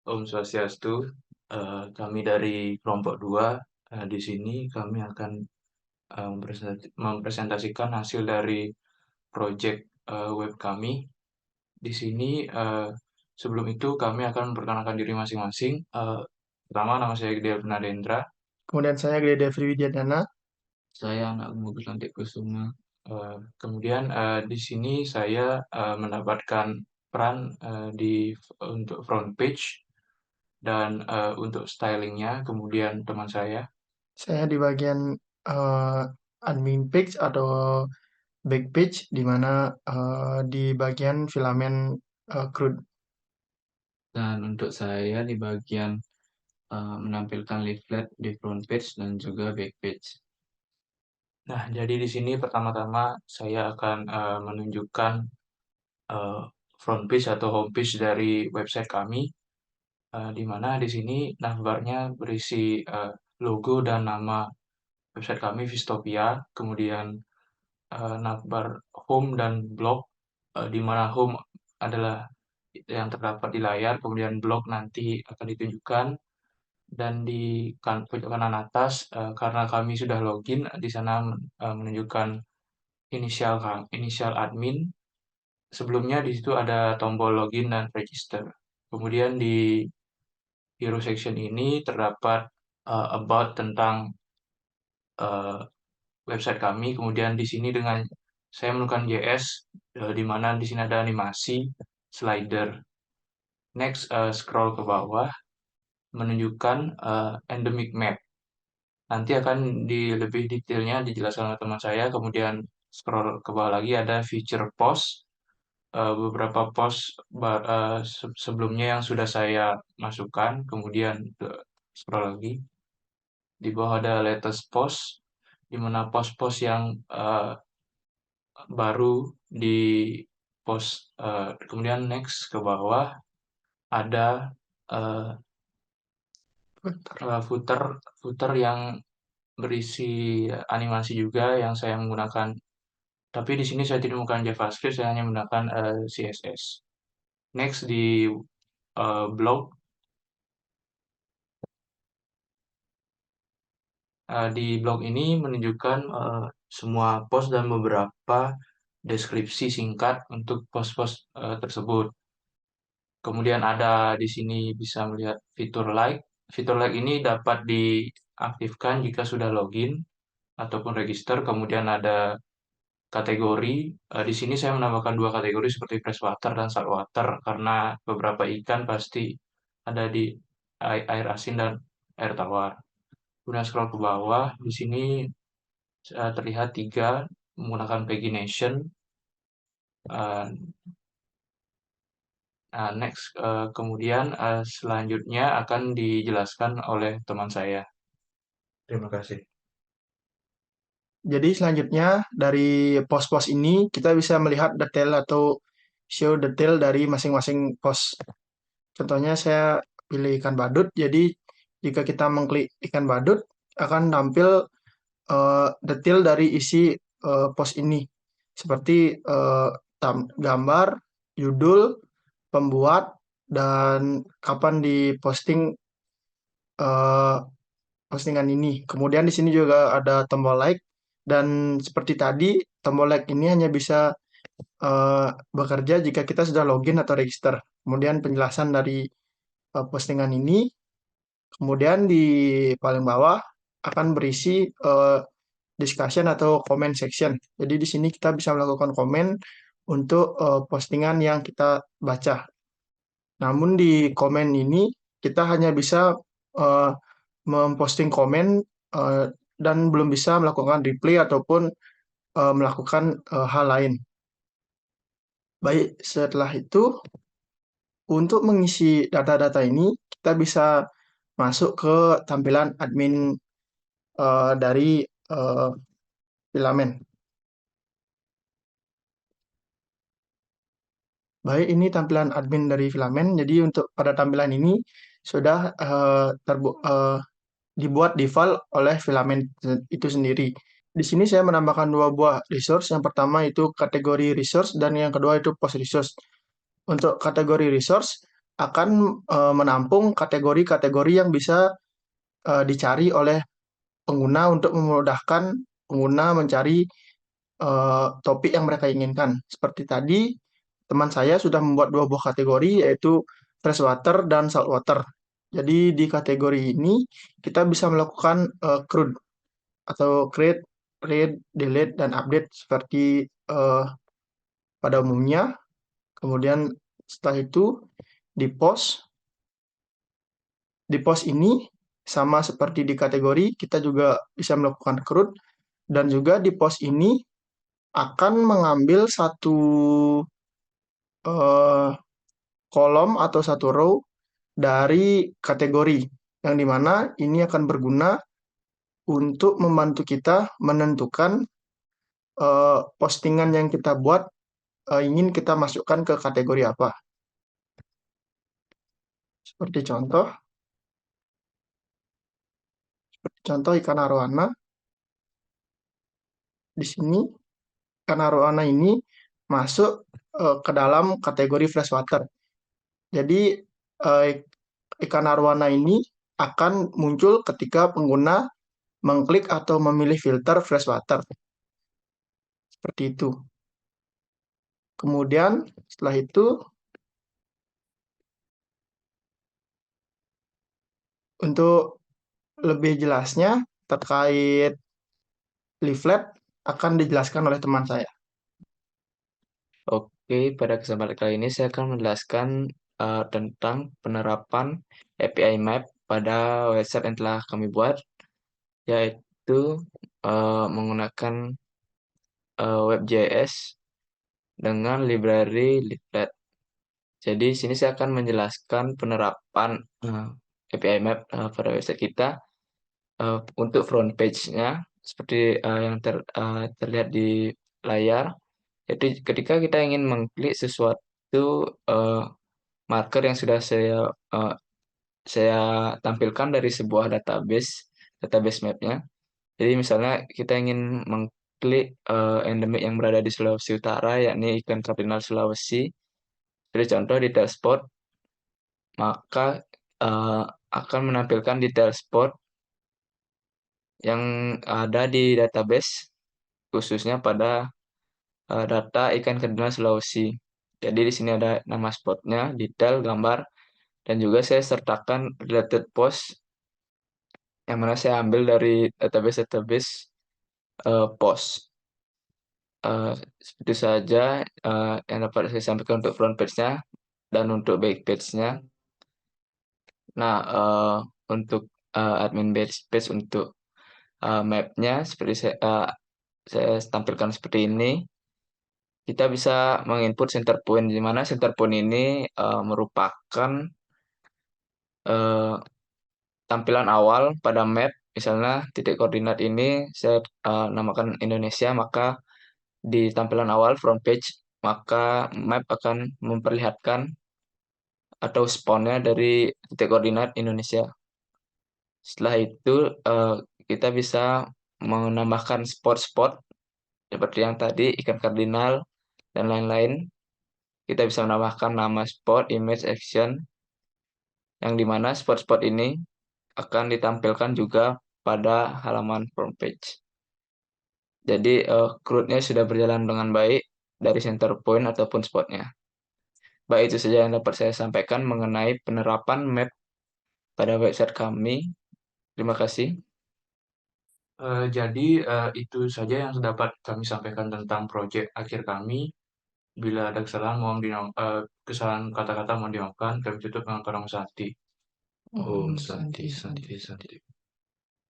Om Swastiastu. Kami dari kelompok 2. Di sini kami akan mempresentasikan hasil dari proyek web kami. Di sini sebelum itu kami akan memperkenalkan diri masing-masing. Pertama, nama saya Gede Purnadendra. Kemudian saya Gede Devri Widyadana. Saya anak Gugus Lantik Kusuma. Kemudian di sini saya mendapatkan peran untuk front page dan untuk stylingnya kemudian teman saya. Saya di bagian eh, admin page atau back page, di mana di bagian filamen CRUD. Dan untuk saya di bagian menampilkan leaflet di front page dan juga back page. Nah, jadi di sini pertama-tama saya akan menunjukkan eh, front page atau home page dari website kami, di mana di sini navbarnya berisi logo dan nama website kami Vistopia, kemudian navbar home dan blog, di mana home adalah yang terdapat di layar, kemudian blog nanti akan ditunjukkan, dan di pojok kanan atas, karena kami sudah login, di sana menunjukkan inisial admin. Sebelumnya di situ ada tombol login dan register. Kemudian di hero section ini terdapat about tentang eh, website kami. Kemudian di sini dengan saya menggunakan JS, di mana di sini ada animasi slider. Next, scroll ke bawah menunjukkan endemic map. Nanti akan lebih detailnya dijelaskan oleh teman saya. Kemudian scroll ke bawah lagi ada feature post. Beberapa post sebelumnya yang sudah saya masukkan. Kemudian scroll lagi. Di bawah ada latest post, di mana post-post yang baru di post. Kemudian next ke bawah ada uh, footer footer yang berisi animasi juga yang saya menggunakan. Tapi di sini saya tidak menggunakan JavaScript, saya hanya menggunakan CSS. Next di blog, di blog ini menunjukkan semua post dan beberapa deskripsi singkat untuk post-post tersebut. Kemudian ada di sini bisa melihat fitur like. Fitur like ini dapat diaktifkan jika sudah login ataupun register. Kemudian ada kategori. Di sini saya menambahkan dua kategori seperti freshwater dan saltwater karena beberapa ikan pasti ada di air asin dan air tawar. Kemudian scroll ke bawah, di sini terlihat tiga menggunakan pagination. Uh, nah, next, kemudian selanjutnya akan dijelaskan oleh teman saya. Terima kasih. Jadi selanjutnya dari pos-pos ini kita bisa melihat detail atau show detail dari masing-masing pos. Contohnya saya pilih ikan badut. Jadi jika kita mengklik ikan badut akan tampil detail dari isi pos ini, seperti gambar, judul, pembuat, dan kapan diposting eh, postingan ini. Kemudian di sini juga ada tombol like, dan seperti tadi tombol like ini hanya bisa eh, bekerja jika kita sudah login atau register. Kemudian penjelasan dari postingan ini, kemudian di paling bawah akan berisi discussion atau comment section. Jadi di sini kita bisa melakukan komen untuk postingan yang kita baca. Namun di komen ini kita hanya bisa eh, memposting komen eh, dan belum bisa melakukan reply ataupun melakukan hal lain. Baik, setelah itu untuk mengisi data-data ini kita bisa masuk ke tampilan admin dari eh, filamen. Baik, ini tampilan admin dari filamen. Jadi untuk pada tampilan ini sudah dibuat default oleh filamen itu sendiri. Di sini saya menambahkan dua buah resource. Yang pertama itu kategori resource dan yang kedua itu post resource. Untuk kategori resource akan menampung kategori-kategori yang bisa dicari oleh pengguna untuk memudahkan pengguna mencari topik yang mereka inginkan. Seperti tadi, teman saya sudah membuat dua buah kategori, yaitu freshwater dan saltwater. Jadi di kategori ini kita bisa melakukan CRUD atau create, read, delete, dan update seperti pada umumnya. Kemudian setelah itu di post, ini sama seperti di kategori, kita juga bisa melakukan CRUD, dan juga di post ini akan mengambil satu eh, kolom atau satu row dari kategori, yang dimana ini akan berguna untuk membantu kita menentukan postingan yang kita buat ingin kita masukkan ke kategori apa. Seperti contoh ikan arowana. Di sini ikan arowana ini masuk ke dalam kategori freshwater. Jadi eh, ikan arowana ini akan muncul ketika pengguna mengklik atau memilih filter freshwater. Seperti itu. Kemudian setelah itu, untuk lebih jelasnya terkait leaflet akan dijelaskan oleh teman saya. Oke, pada kesempatan kali ini saya akan menjelaskan tentang penerapan API Map pada website yang telah kami buat, yaitu menggunakan WebJS dengan library Leaflet. Jadi di sini saya akan menjelaskan penerapan API Map pada website kita untuk front page-nya seperti yang terlihat di layar. Jadi ketika kita ingin mengklik sesuatu marker yang sudah saya tampilkan dari sebuah database map-nya. Jadi misalnya kita ingin mengklik endemik yang berada di Sulawesi Utara, yakni ikan kardinal Sulawesi. Jadi contoh di dashboard, maka akan menampilkan detail spot yang ada di database, khususnya pada data ikan kardinal Sulawesi. Jadi di sini ada nama spotnya, detail, gambar, dan juga saya sertakan related post yang mana saya ambil dari database post. Seperti saja yang dapat saya sampaikan untuk front page-nya dan untuk back page-nya. Nah, untuk admin page untuk map-nya seperti saya tampilkan seperti ini. Kita bisa menginput center point, di mana center point ini merupakan eh, tampilan awal pada map. Misalnya titik koordinat ini saya namakan Indonesia, maka di tampilan awal front page, maka map akan memperlihatkan atau spawnnya dari titik koordinat Indonesia. Setelah itu kita bisa menambahkan spot-spot seperti yang tadi ikan kardinal dan lain-lain. Kita bisa menambahkan nama spot, image, action, yang dimana spot-spot ini akan ditampilkan juga pada halaman front page. Jadi CRUD-nya sudah berjalan dengan baik dari center point ataupun spotnya. Baik, itu saja yang dapat saya sampaikan mengenai penerapan map pada website kami. Terima kasih. Jadi itu saja yang dapat kami sampaikan tentang proyek akhir kami. Bila ada kesalahan kata-kata mohon dimaafkan. Kami tutup dengan Parang Santi. Om Santi, Santi, Santi.